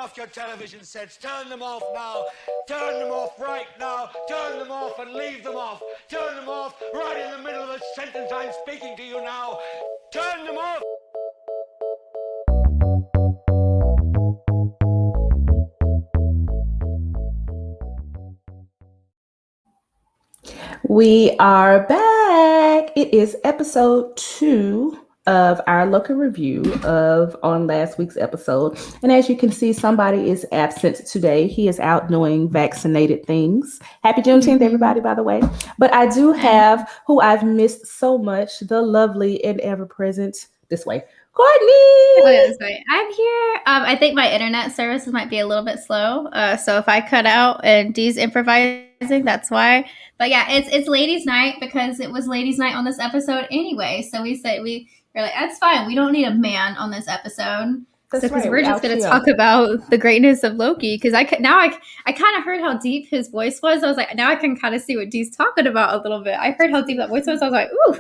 off your television sets. Turn them off now. Turn them off right now. Turn them off and leave them off. Turn them off right in the middle of the sentence I'm speaking to you now. Turn them off. We are back. It is episode 2 of our Loki review on last week's episode. And as you can see, somebody is absent today. He is out doing vaccinated things. Happy Juneteenth, everybody, by the way. But I do have who I've missed so much, the lovely and ever-present, this way, Courtney. Oh, yeah, this way. I'm here. I think my internet services might be a little bit slow. So if I cut out and Dee's improvising, that's why. But yeah, it's ladies' night because it was ladies' night on this episode anyway. So we we're like, that's fine. We don't need a man on this episode. Because we're just going to talk about the greatness of Loki. Because I kind of heard how deep his voice was. I was like, now I can kind of see what Dee's talking about a little bit. I heard how deep that voice was. I was like, ooh.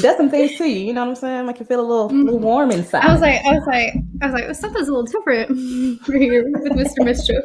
Does some things to you. You know what I'm saying? Like you feel a little warm inside. I was like, something's a little different here with Mr. Mischief.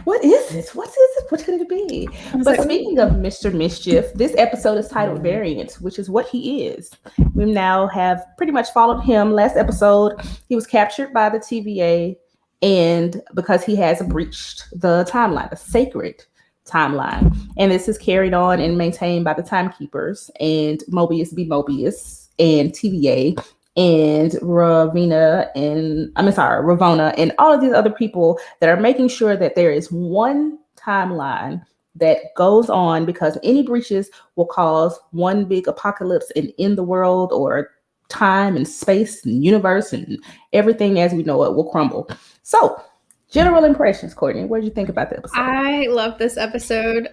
What is this? What could it be? But speaking of Mr. Mischief, this episode is titled Variant, which is what he is. We now have pretty much followed him. Last episode, he was captured by the TVA, and because he has breached the timeline, the sacred timeline. And this is carried on and maintained by the timekeepers and Mobius B. Mobius and TVA and Ravona and all of these other people that are making sure that there is one timeline that goes on, because any breaches will cause one big apocalypse and end the world, or time and space and universe and everything as we know it will crumble. So, general impressions, Courtney. What did you think about the episode? I love this episode.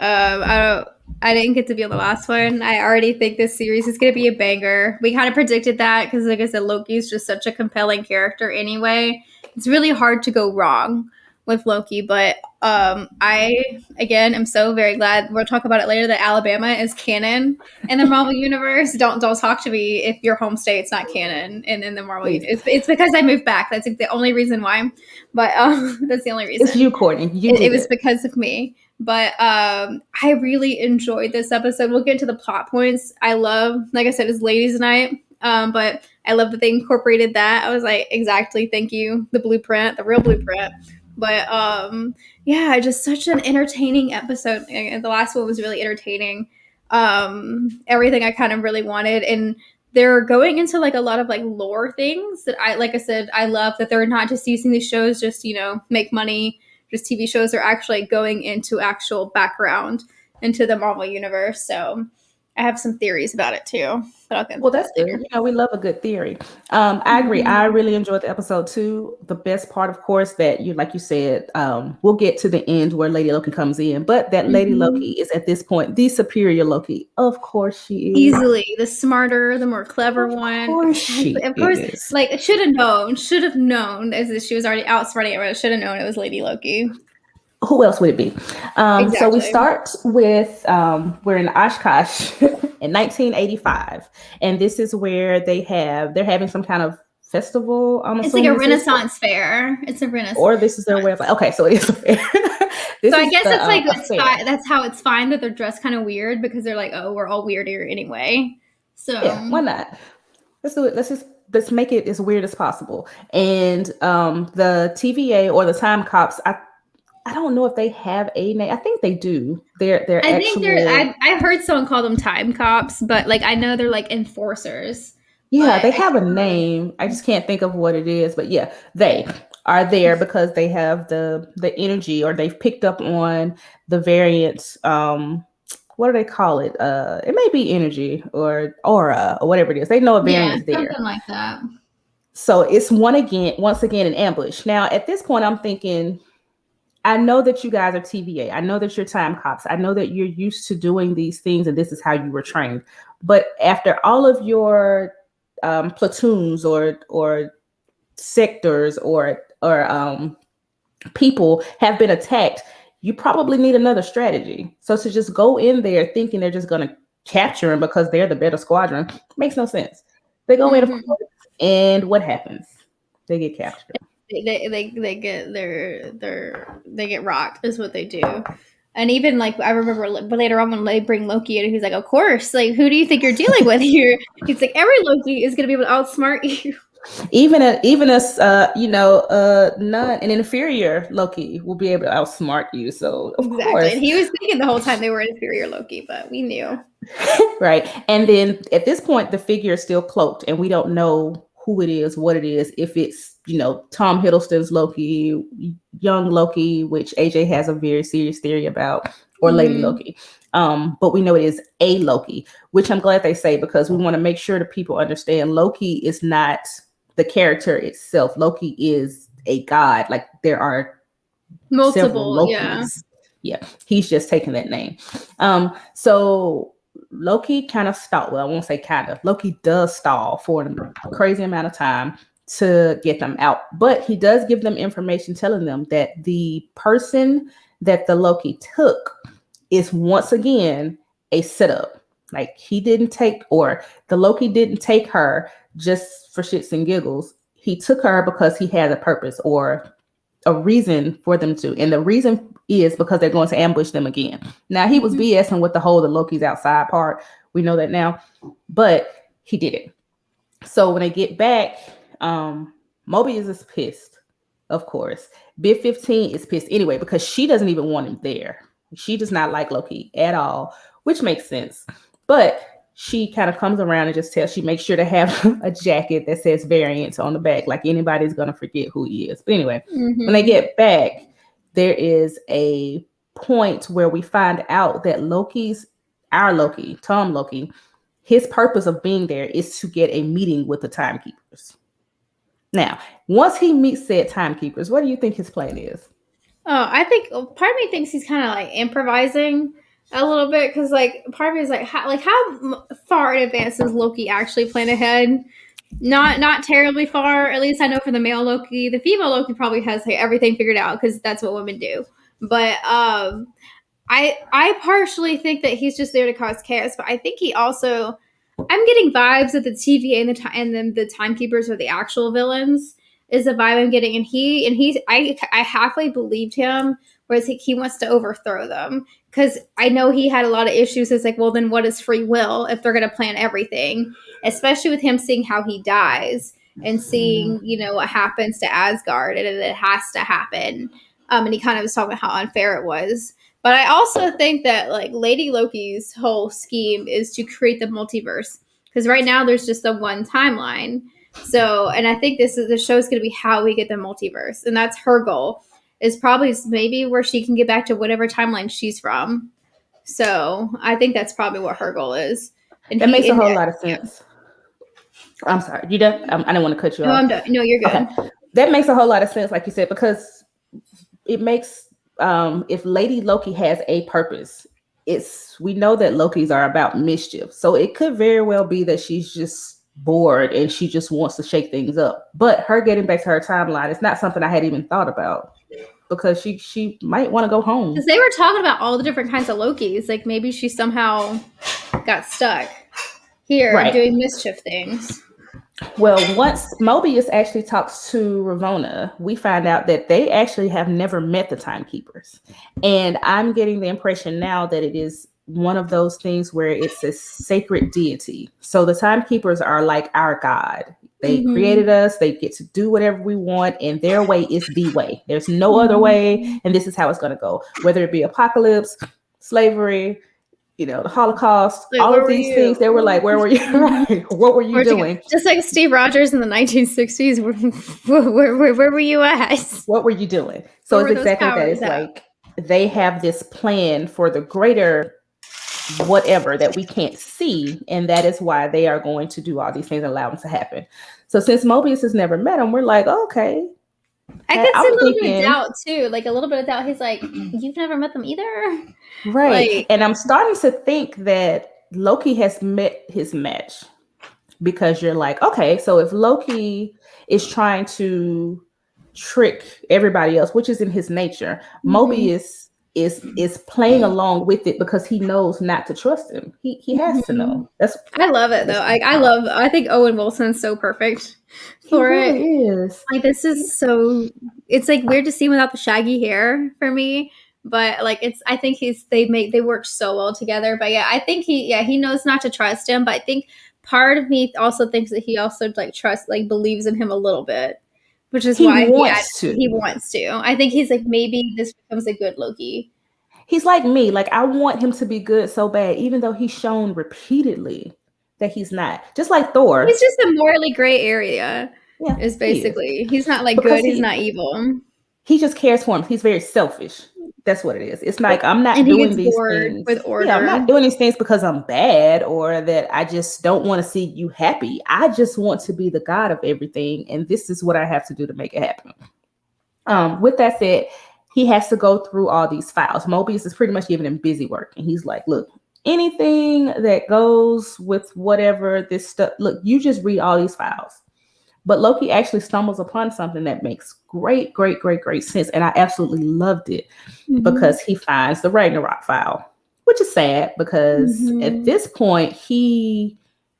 I didn't get to be on the last one. I already think this series is going to be a banger. We kind of predicted that because, like I said, Loki is just such a compelling character anyway. It's really hard to go wrong with Loki. But I, again, am so very glad. We'll talk about it later that Alabama is canon in the Marvel Universe. Don't talk to me if your home state's not canon in the Marvel Universe. It's because I moved back. That's the only reason why. But that's the only reason. It's you, Courtney. It was because of me. But I really enjoyed this episode. We'll get into the plot points. I love, like I said, it's ladies' night. But I love that they incorporated that. I was like, exactly, thank you. The blueprint, the real blueprint. But yeah, just such an entertaining episode. And the last one was really entertaining. Everything I kind of really wanted. And they're going into like a lot of like lore things that like I said, I love that they're not just using these shows just, make money. Just TV shows are actually going into actual background into the Marvel Universe. So I have some theories about it too. Well, that's good. We love a good theory. I agree. I really enjoyed the episode too. The best part, of course, that like you said, we'll get to the end where Lady Loki comes in, but that Lady Loki is at this point the superior Loki. Of course she is. Easily the smarter, the more clever one. Of course, like should have known as she was already outsmarting it. Should have known it was Lady Loki. Who else would it be? Exactly. So we start with we're in Oshkosh in 1985, and this is where they're having some kind of festival. It's like a Renaissance fair. It's a Renaissance. Or this is their way of okay, so it is a fair. So I guess it's like that's how it's fine that they're dressed kind of weird because they're like, oh, we're all weird here anyway. So yeah, why not? Let's do it. Let's make it as weird as possible. And the TVA or the time cops, I don't know if they have a name. I think they do. I heard someone call them time cops, but like I know they're like enforcers. Yeah, they have a name. I just can't think of what it is. But yeah, they are there because they have the energy, or they've picked up on the variants. What do they call it? It may be energy or aura or whatever it is. They know a variant's there. Something like that. So it's once again an ambush. Now at this point, I'm thinking, I know that you guys are TVA. I know that you're time cops. I know that you're used to doing these things and this is how you were trained. But after all of your platoons or sectors or people have been attacked, you probably need another strategy. So to just go in there thinking they're just going to capture them because they're the better squadron makes no sense. They go in, and what happens? They get captured. they get rocked is what they do. And even like I remember later on when they bring Loki in, he's like, "Of course, like who do you think you're dealing with here?" He's like, "Every Loki is gonna be able to outsmart you." Even not an inferior Loki will be able to outsmart you. So of Exactly, course, and he was thinking the whole time they were inferior Loki, but we knew. right. And then at this point, the figure is still cloaked, and we don't know who it is, what it is. If it's Tom Hiddleston's Loki, young Loki, which AJ has a very serious theory about, or Lady Loki. But we know it is a Loki, which I'm glad they say, because we want to make sure that people understand Loki is not the character itself. Loki is a god. Like there are several Multiple, Lokis. Yeah, he's just taking that name. So Loki kind of stalled. Well, I won't say kind of. Loki does stall for a crazy amount of time to get them out, but he does give them information telling them that the person that the Loki took is once again a setup. Like he didn't take, or the Loki didn't take her just for shits and giggles. He took her because he had a purpose or a reason for them to. And the reason is because they're going to ambush them again. Now, he was BSing with the whole the Loki's outside part. We know that now. But he did it. So when they get back, Mobius is pissed, of course. Bit 15 is pissed anyway because she doesn't even want him there. She does not like Loki at all, which makes sense. But she kind of comes around and just she makes sure to have a jacket that says variants on the back, like anybody's going to forget who he is. But anyway, when they get back, there is a point where we find out that our Loki, Tom Loki, his purpose of being there is to get a meeting with the timekeepers. Now, once he meets said timekeepers, what do you think his plan is? Oh, I think part of me thinks he's kind of like improvising a little bit because, like, part of me is like, how far in advance does Loki actually plan ahead? Not terribly far. At least I know for the male Loki. The female Loki probably has like everything figured out because that's what women do. But I partially think that he's just there to cause chaos, but I think he also, I'm getting vibes that the TVA and then the timekeepers are the actual villains is the vibe I'm getting, and I halfway believed him, whereas he wants to overthrow them because I know he had a lot of issues. It's like, well, then what is free will if they're going to plan everything, especially with him seeing how he dies and seeing what happens to Asgard and it has to happen. And he kind of was talking about how unfair it was. But I also think that like Lady Loki's whole scheme is to create the multiverse because right now there's just the one timeline. So, and I think the show's going to be how we get the multiverse, and that's her goal. Is probably maybe where she can get back to whatever timeline she's from. So, I think that's probably what her goal is. And that makes a whole lot of sense. I'm sorry, you done? I didn't want to cut you off. No, I'm done. No, you're good. Okay. That makes a whole lot of sense, like you said, because it makes if Lady Loki has a purpose, we know that Lokis are about mischief, so it could very well be that she's just bored and she just wants to shake things up. But her getting back to her timeline is not something I had even thought about because she might want to go home. Because they were talking about all the different kinds of Lokis, like maybe she somehow got stuck here doing mischief things. Well, once Mobius actually talks to Ravonna, we find out that they actually have never met the timekeepers. And I'm getting the impression now that it is one of those things where it's a sacred deity. So the timekeepers are like our God. They created us, they get to do whatever we want, and their way is the way. There's no other way, and this is how it's going to go. Whether it be apocalypse, slavery, the Holocaust, like, all of these things, they were like, where were you? Right. What were you doing? Just like Steve Rogers in the 1960s, where were you at? What were you doing? So it's exactly that. It's like they have this plan for the greater whatever that we can't see, and that is why they are going to do all these things and allow them to happen. So since Mobius has never met him, we're like, okay. I could see a little bit of doubt too, like a little bit of doubt. He's like, you've never met them either, right? Like, and I'm starting to think that Loki has met his match because you're like, okay, so if Loki is trying to trick everybody else, which is in his nature, Mobius is playing along with it because he knows not to trust him. He has to Mhm. know. That's I love it though. I think Owen Wilson's so perfect he for it. really is. Like this is so it's like weird to see him without the shaggy hair for me. But like it's I think they work so well together. But yeah, I think he knows not to trust him, but I think part of me also thinks that he also like believes in him a little bit. Which is He why wants to. he wants to. I think he's like maybe this becomes a good Loki. He's like me. Like I want him to be good so bad, even though he's shown repeatedly that he's not. Just like Thor. He's just a morally gray area. Yeah, Is he is. basically he's not like Because good. He's not evil. he just cares for him. He's very selfish. That's what it is. It's like I'm not And he doing gets these bored things. with Yeah, I'm order. not doing these things because I'm bad or that I just don't want to see you happy. I just want to be the god of everything, and this is what I have to do to make it happen. With that said, he has to go through all these files. Mobius is pretty much giving him busy work, and he's like, "Look, anything that goes with whatever this stuff. Look, you just read all these files." But Loki actually stumbles upon something that makes great, great, great, great sense. And I absolutely loved it because he finds the Ragnarok file, which is sad because at this point, It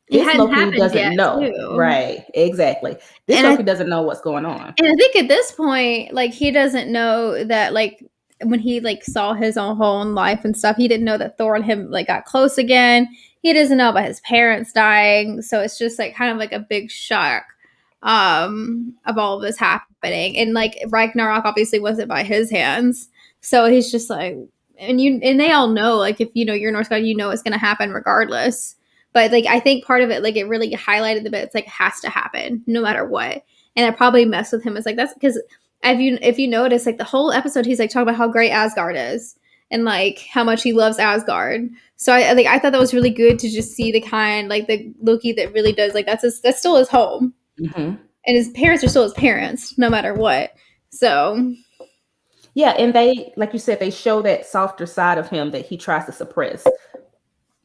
this hadn't Loki happened doesn't yet, know. too. Right, exactly. This And Loki doesn't know what's going on. And I think at this point, like he doesn't know that like when he like saw his own whole life and stuff, he didn't know that Thor and him like got close again. He doesn't know about his parents dying, so it's just like kind of like a big shock of all of this happening. And like Ragnarok obviously wasn't by his hands, so he's just like, and they all know like if you know you're Norse god, you know it's gonna happen regardless. But like I think part of it, like it really highlighted the bit. It's like has to happen no matter what, and it probably messed with him. It's like that's because if you notice, like the whole episode, he's like talking about how great Asgard is and like how much he loves Asgard. So I thought that was really good to just see the kind like the Loki that really does like that's still his home, and his parents are still his parents no matter what. So yeah, and they like you said, they show that softer side of him that he tries to suppress.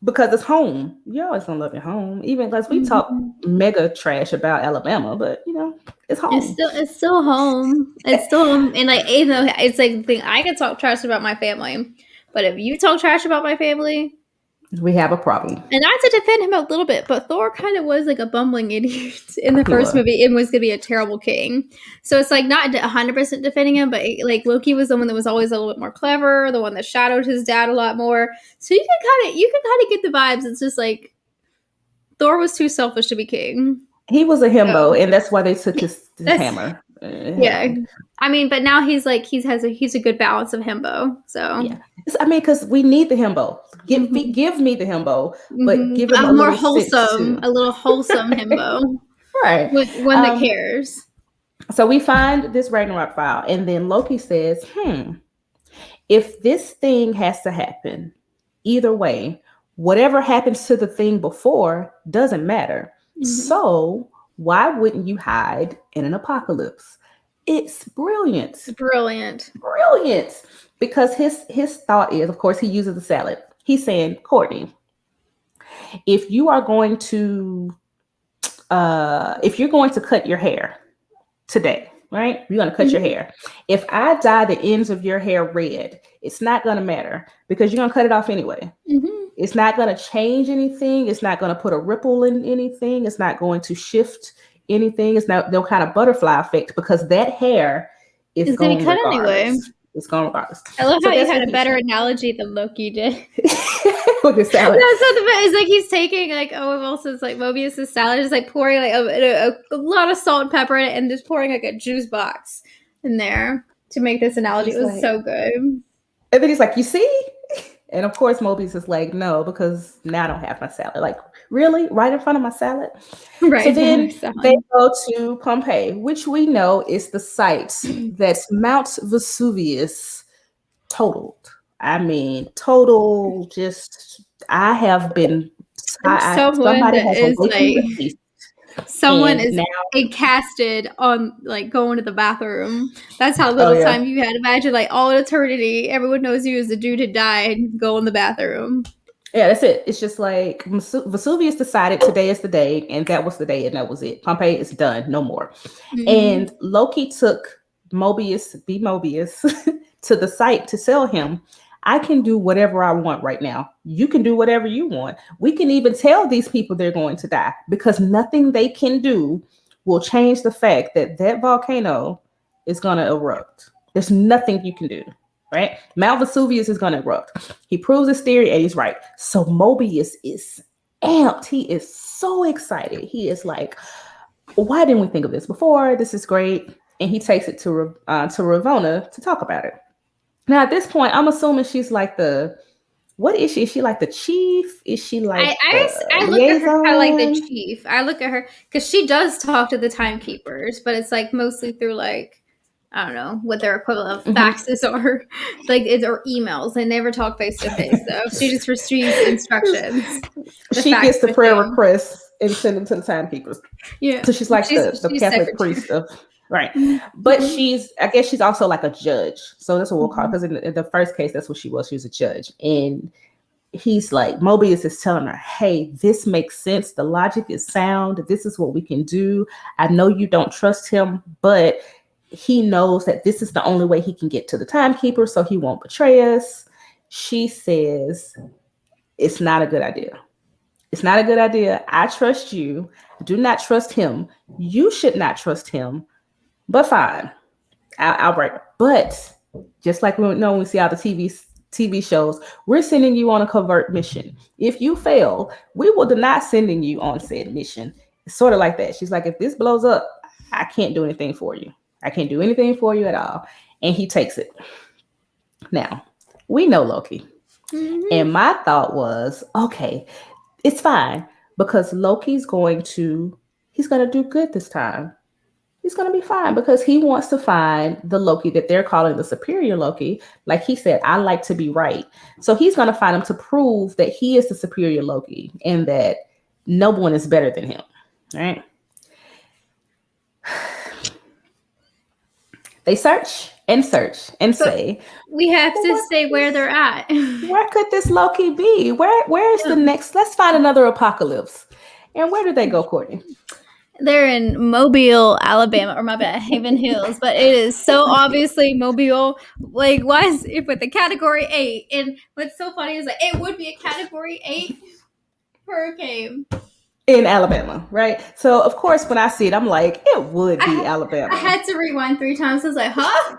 Because it's home. You're always gonna love your home. Even because we talk mega trash about Alabama, but you know, it's home. it's still home. It's still home. And like even though it's like the thing I can talk trash about my family, but if you talk trash about my family, we have a problem. and not to defend him a little bit, but Thor kind of was like a bumbling idiot in the first was. movie and was gonna be a terrible king. So it's like not 100% defending him, but like Loki was the one that was always a little bit more clever, the one that shadowed his dad a lot more. So you can kind of get the vibes. It's just like Thor was too selfish to be king. He was a himbo, and that's why they took his hammer. Yeah, I mean, but now he's like he's a good balance of himbo. So yeah, I mean, because we need the himbo. Give me the himbo, but give him a a more little wholesome, a little wholesome himbo, right? One that cares. So we find this Ragnarok file, and then Loki says, if this thing has to happen, either way, whatever happens to the thing before doesn't matter. So why wouldn't you hide in an apocalypse? It's brilliant. Brilliant. Because his thought is, of course, he uses the salad. He's saying, Courtney, if you're going to cut your hair today, right? You're going to cut your hair. If I dye the ends of your hair red, it's not going to matter because you're going to cut it off anyway. It's not going to change anything. It's not going to put a ripple in anything. It's not going to shift anything. It's not no kind of butterfly effect because that hair is going to be cut anyway. It's going regardless. I love how you had a better analogy than Loki did. With his salad. That's what it's like. He's taking like Owen Wilson's like Mobius's salad, just like pouring like a lot of salt and pepper in it, and just pouring like a juice box in there to make this analogy. It was so good. And then he's like, "You see." And of course, Mobius is like, no, because now I don't have my salad. Like, really? Right in front of my salad? Right. So then they go to Pompeii, which we know is the site that Mount Vesuvius totaled. I mean, total just, I have been, somebody has like, someone is casted on like going to the bathroom. That's how little time you had. Imagine like all eternity, everyone knows you as the dude who died. Go in the bathroom. Yeah, that's it. It's just like Vesuvius decided today is the day, and that was the day, and that was it. Pompeii is done, no more. And Loki took Mobius to the site to sell him, I can do whatever I want right now. You can do whatever you want. We can even tell these people they're going to die because nothing they can do will change the fact that that volcano is going to erupt. There's nothing you can do, right? Mount Vesuvius is going to erupt. He proves his theory and he's right. So Mobius is amped. He is so excited. He is like, why didn't we think of this before? This is great. And he takes it to Ravonna to talk about it. Now, at this point, I'm assuming she's like what is she? Is she like the chief? Is she like I look at her kind of like the chief. I look at her because she does talk to the timekeepers, but it's like mostly through like, I don't know what their equivalent of faxes are, like or emails. They never talk face to face, so she just receives instructions. She gets the prayer requests and send them to the timekeepers. Yeah, so she's like the Catholic priest of. Right. But I guess she's also like a judge. So that's what we'll call it. Because in the first case, that's what she was. She was a judge. And he's like, Mobius is telling her, hey, this makes sense. The logic is sound. This is what we can do. I know you don't trust him, but he knows that this is the only way he can get to the timekeeper, so he won't betray us. She says, it's not a good idea. It's not a good idea. I trust you. Do not trust him. You should not trust him. But fine, I'll break. But just like we know when we see all the TV shows, we're sending you on a covert mission. If you fail, we will deny sending you on said mission. It's sort of like that. She's like, if this blows up, I can't do anything for you. I can't do anything for you at all. And he takes it. Now, we know Loki. And my thought was, okay, it's fine because Loki's going to do good this time. He's going to be fine because he wants to find the Loki that they're calling the superior Loki. Like he said, I like to be right. So he's going to find him to prove that he is the superior Loki and that no one is better than him. Right? They search and say, we have to say where they're at. Where could this Loki be? Where's the next? Let's find another apocalypse. And where did they go, Courtney? They're in Mobile, Alabama, or my bad, Haven Hills, but it is so obviously Mobile. Like, why is it with the category 8? And what's so funny is like it would be a category 8 hurricane in Alabama, right? So of course, when I see it, I'm like, it would be Alabama. I had to rewind 3 times. I was like, huh?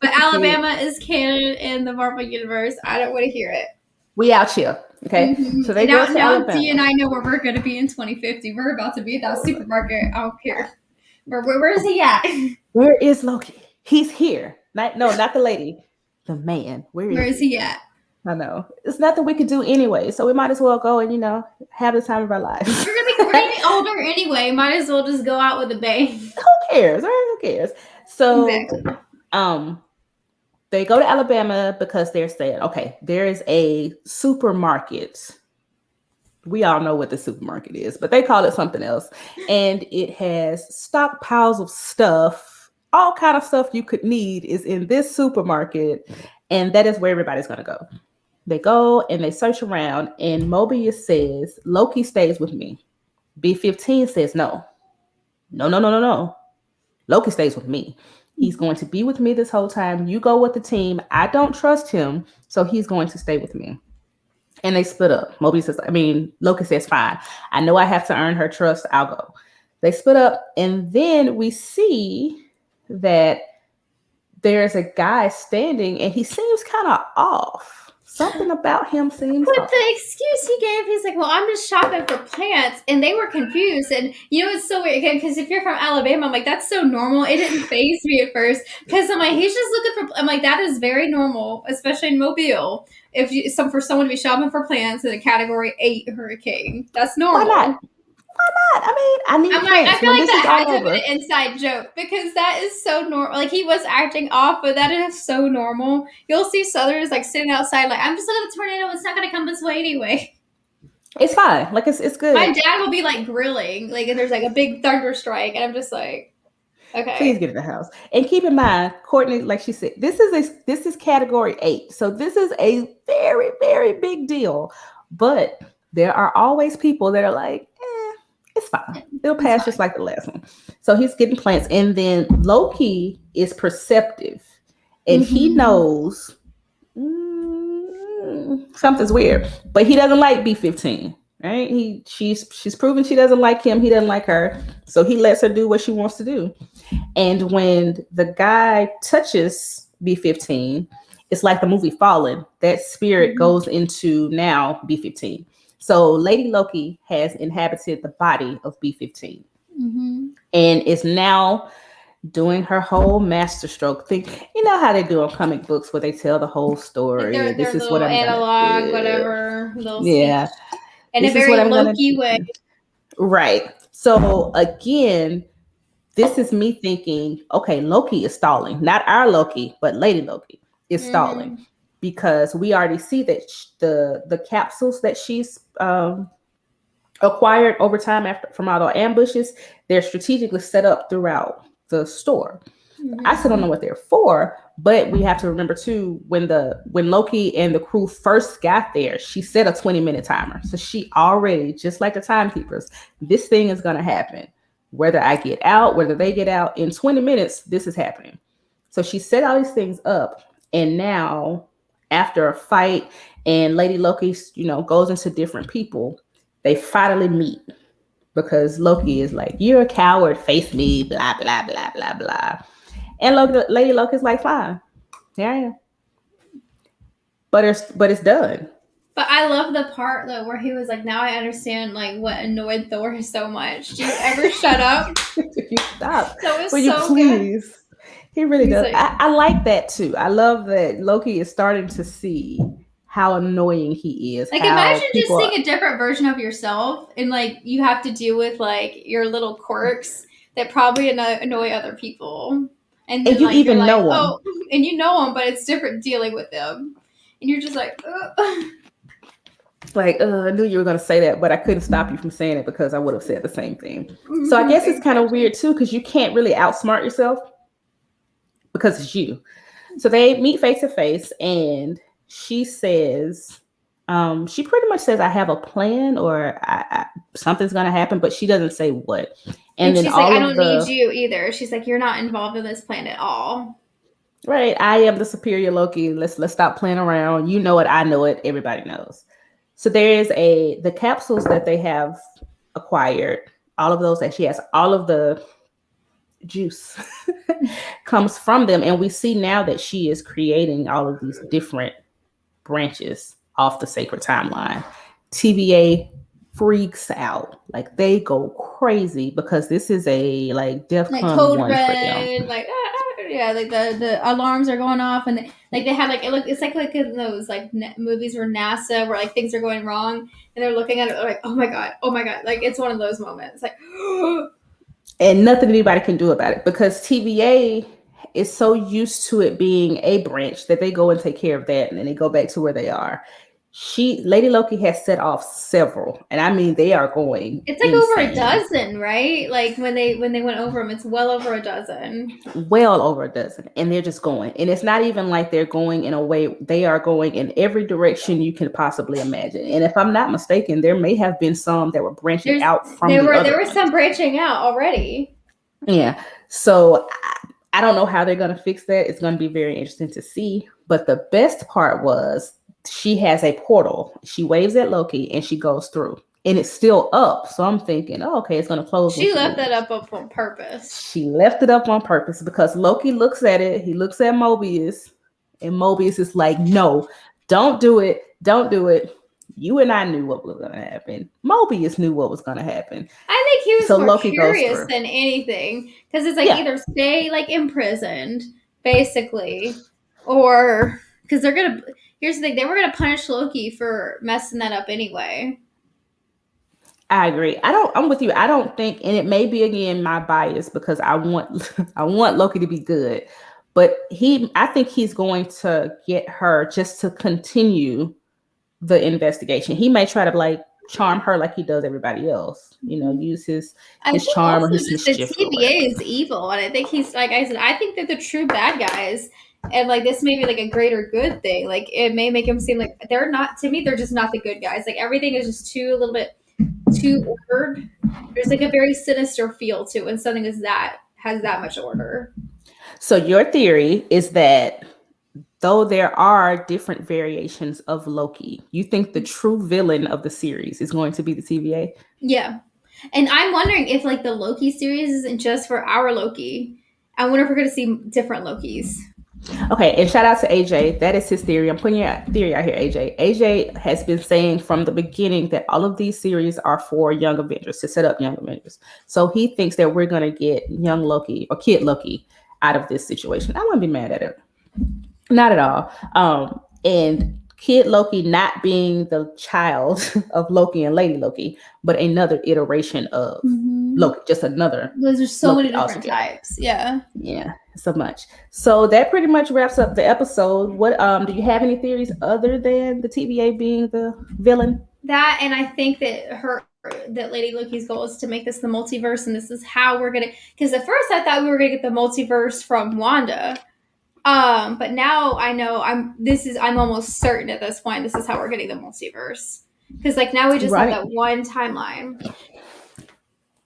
But Alabama is canon in the Marvel universe. I don't want to hear it. We out here. Okay, so they go to Alabama. D and I know where we're going to be in 2050. We're about to be at that supermarket. I don't care. Where is he at? Where is Loki? He's here. Not the lady. The man. Where is he at? I know. It's nothing we could do anyway, so we might as well go and, have the time of our lives. We're gonna be older anyway. Might as well just go out with a bang. Who cares? Right? Who cares? So, exactly. They go to Alabama because they're saying, okay, there is a supermarket. We all know what the supermarket is, but they call it something else. And it has stockpiles of stuff. All kind of stuff you could need is in this supermarket. And that is where everybody's going to go. They go and they search around. And Mobius says, Loki stays with me. B-15 says, no. No. Loki stays with me. He's going to be with me this whole time. You go with the team. I don't trust him, so he's going to stay with me. And they split up. Loki says, fine. I know I have to earn her trust. I'll go. They split up, and then we see that there's a guy standing, and he seems kind of off. Something about him seems But off. The excuse he gave, he's like, well, I'm just shopping for plants. And they were confused. And, it's so weird. Because if you're from Alabama, I'm like, that's so normal. It didn't faze me at first. Because I'm like, he's just looking for, I'm like, that is very normal, especially in Mobile. For someone to be shopping for plants in a category 8 hurricane. That's normal. Why not? I need plants. I feel like that had to be an inside joke because that is so normal. Like he was acting off, but that is so normal. You'll see Southerners like sitting outside, like I'm just looking at the tornado. It's not going to come this way anyway. It's fine. Like it's good. My dad will be like grilling, like and there's like a big thunder strike, and I'm just like, okay, please get in the house. And keep in mind, Courtney, like she said, this is category 8, so this is a very, very big deal. But there are always people that are like, it's fine. It'll pass just like the last one. So he's getting plants. And then Loki is perceptive. and he knows something's weird, but he doesn't like B15. Right? She's proven she doesn't like him. He doesn't like her, so he lets her do what she wants to do. And when the guy touches B15, it's like the movie Fallen. That spirit goes into now B15. So Lady Loki has inhabited the body of B15 and is now doing her whole masterstroke thing. You know how they do in comic books where they tell the whole story. Like this their is what little I'm analog, gonna do. whatever. Yeah. In this a very Loki way. Right. So again, this is me thinking, okay, Loki is stalling. Not our Loki, but Lady Loki is stalling. Because we already see that the capsules that she's acquired over time after from all the ambushes, they're strategically set up throughout the store. I still don't know what they're for, but we have to remember too, when Loki and the crew first got there, she set a 20-minute timer. So she already, just like the timekeepers, this thing is gonna happen. Whether I get out, whether they get out, in 20 minutes, this is happening. So she set all these things up, and now after a fight and Lady Loki, goes into different people, they finally meet because Loki is like, "You're a coward, face me, blah, blah, blah, blah, blah." And Lady Loki's like, "Fine, here I am." But it's done. But I love the part though where he was like, "Now I understand like what annoyed Thor so much. Do you ever shut up? You stop. That was Will you so please? Good. He really does. like, I like that too. I love that Loki is starting to see how annoying he is. Like, imagine just seeing a different version of yourself, and like you have to deal with like your little quirks that probably annoy other people, and then you like, even you're know like, them. oh, and you know them, but it's different dealing with them, and you're just like, like, I knew you were going to say that, but I couldn't stop you from saying it because I would have said the same thing. So I guess it's kind of weird too, because you can't really outsmart yourself because it's you. So they meet face to face, and she says, she pretty much says, "I have a plan," or something's going to happen, but she doesn't say what. And then she's like, "I don't need you either." She's like, "You're not involved in this plan at all." Right. I am the superior Loki. Let's stop playing around. You know it. I know it. Everybody knows. So there is the capsules that they have acquired, all of those that she has, all of the juice comes from them. And we see now that she is creating all of these different branches off the sacred timeline. TVA freaks out. Like, they go crazy because this is a DEFCON like code 1 red, for them. like yeah, like the alarms are going off, and they have it's like in those like movies where NASA, where like things are going wrong, and they're looking at it like, oh my god, like it's one of those moments, like, and nothing anybody can do about it because TVA is so used to it being a branch that they go and take care of that, and then they go back to where they are. Lady Loki has set off several, and I mean they are going. It's like insane. Over a dozen, right? Like when they went over them, it's well over a dozen. Well over a dozen, and they're just going. And it's not even like they're going in a way. They are going in every direction you can possibly imagine. And if I'm not mistaken, there may have been some that were branching out from there were some branching out already. Yeah. So I don't know how they're going to fix that. It's going to be very interesting to see. But the best part was, she has a portal. She waves at Loki and she goes through, and it's still up. So I'm thinking, oh, okay, it's going to close. She left that up on purpose. She left it up on purpose because Loki looks at it. He looks at Mobius, and Mobius is like, no, don't do it. Don't do it. You and I knew what was going to happen. Mobius knew what was going to happen. I think he was more Loki curious than anything, because it's like, either stay like imprisoned, basically, or because they're going to. Here's the thing, they were going to punish Loki for messing that up anyway. I agree. I'm with you. I don't think, and it may be again my bias because I want Loki to be good, but I think he's going to get her just to continue the investigation. He may try to charm her like he does everybody else, use his charm or his mischief. The TVA is evil, and I think he's, like I said, I think they're the true bad guys. And this may be a greater good thing. It may make them seem like they're not. To me, they're just not the good guys. Everything is just a little bit too ordered. There's a very sinister feel to it when something has that much order. So your theory is that though there are different variations of Loki, you think the true villain of the series is going to be the TVA? Yeah. And I'm wondering if like the Loki series isn't just for our Loki. I wonder if we're going to see different Lokis. Okay, and shout out to AJ. That is his theory. I'm putting your theory out here, AJ. AJ has been saying from the beginning that all of these series are for young Avengers, to set up young Avengers. So he thinks that we're going to get young Loki or Kid Loki out of this situation. I wouldn't be mad at it. Not at all. And Kid Loki not being the child of Loki and Lady Loki, but another iteration of Loki, just another. There's so Loki many different altogether. types. Yeah. Yeah, so much. So that pretty much wraps up the episode. What do you have any theories other than the TVA being the villain? That, and I think that Lady Loki's goal is to make this the multiverse, and this is how we're gonna. Because at first I thought we were gonna get the multiverse from Wanda, but now I know I'm almost certain at this point this is how we're getting the multiverse. Because like now we just have that one timeline.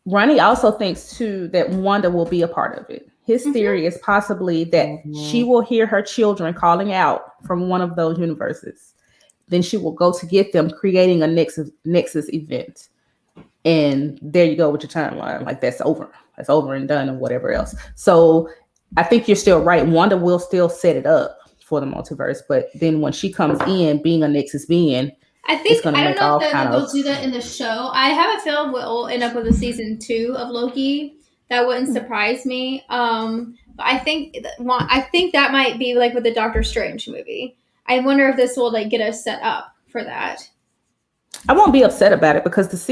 Ronnie also thinks too that Wanda will be a part of it. His theory is possibly that she will hear her children calling out from one of those universes. Then she will go to get them, creating a Nexus event. And there you go with your timeline. Like that's over. That's over and done and whatever else. So I think you're still right. Wanda will still set it up for the multiverse. But then when she comes in, being a Nexus being, I don't know if they'll do that in the show. I have a feeling we'll end up with a season 2 of Loki. That wouldn't surprise me. But I think that might be like with the Doctor Strange movie. I wonder if this will like get us set up for that. I won't be upset about it because this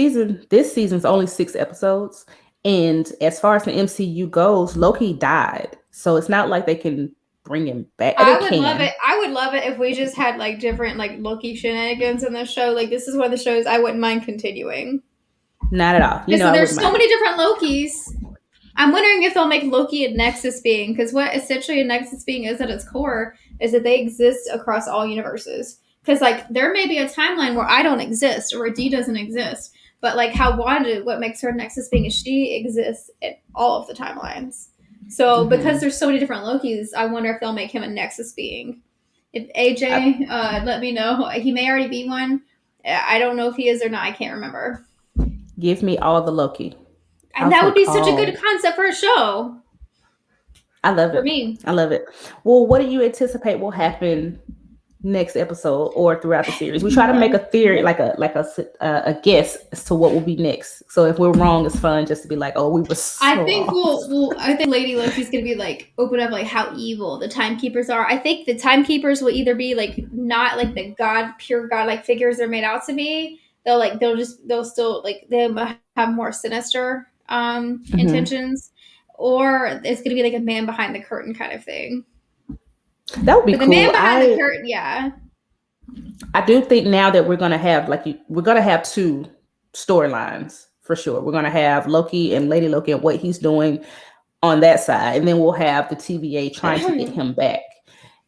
season's only 6 episodes, and as far as the MCU goes, Loki died, so it's not like they can bring him back. I would love it if we just had like different like Loki shenanigans in the show. Like this is one of the shows I wouldn't mind continuing. Not at all. There's so many different Lokis. I'm wondering if they'll make Loki a Nexus being, because what essentially a Nexus being is at its core is that they exist across all universes. Because like there may be a timeline where I don't exist or where D doesn't exist, but like how Wanda, what makes her a Nexus being is she exists in all of the timelines. So because there's so many different Lokis, I wonder if they'll make him a Nexus being. If AJ, let me know. He may already be one. I don't know if he is or not. I can't remember. Give me all the Loki. And that would be such a good concept for a show. I love it. For me. I love it. Well, what do you anticipate will happen next episode or throughout the series? We try to make a theory, like a guess as to what will be next. So if we're wrong, it's fun just to be like, oh, we were so I think off. I think Lady Loki's gonna be like open up like how evil the timekeepers are. I think the timekeepers will either be like not like the pure godlike figures they're made out to be. They'll still like they have more sinister intentions, or it's gonna be like a man behind the curtain kind of thing. That would be cool. The man behind the curtain, yeah. I do think now that we're gonna have we're gonna have 2 storylines for sure. We're gonna have Loki and Lady Loki and what he's doing on that side, and then we'll have the TVA trying to get him back.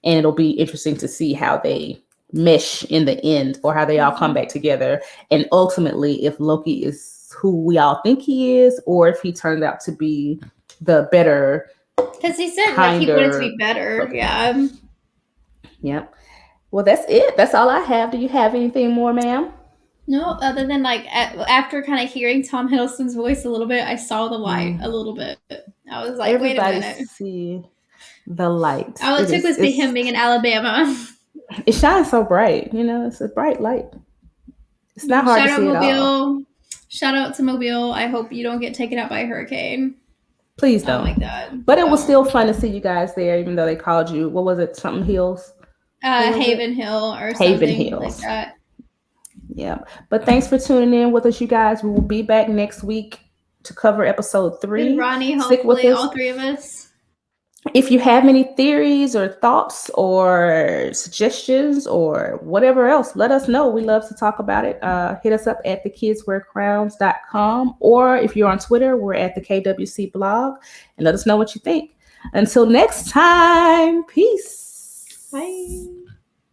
And it'll be interesting to see how they mesh in the end, or how they all come back together, and ultimately if Loki is who we all think he is, or if he turned out to be the better. Because he said like he wanted to be better. Loki. Yeah. Yep. Well, that's it. That's all I have. Do you have anything more, ma'am? No, other than like after kind of hearing Tom Hiddleston's voice a little bit, I saw the light a little bit. I was like, everybody wait a minute. See the light. All it took was him being in Alabama. It shines so bright. It's a bright light. It's not hard to see Mobile. at all. Shout out to Mobile. I hope you don't get taken out by a hurricane. Please don't. Oh my God. But it was still fun to see you guys there, even though they called you, what was it? Something Hills? Haven Hill or Haven something Hills. like that. Yeah. But thanks for tuning in with us, you guys. We will be back next week to cover episode 3. And Ronnie, hopefully all 3 of us. If you have any theories or thoughts or suggestions or whatever else, let us know. We love to talk about it. Hit us up at thekidswearcrowns.com, or if you're on Twitter, we're at the KWC blog, and let us know what you think. Until next time, peace. Bye.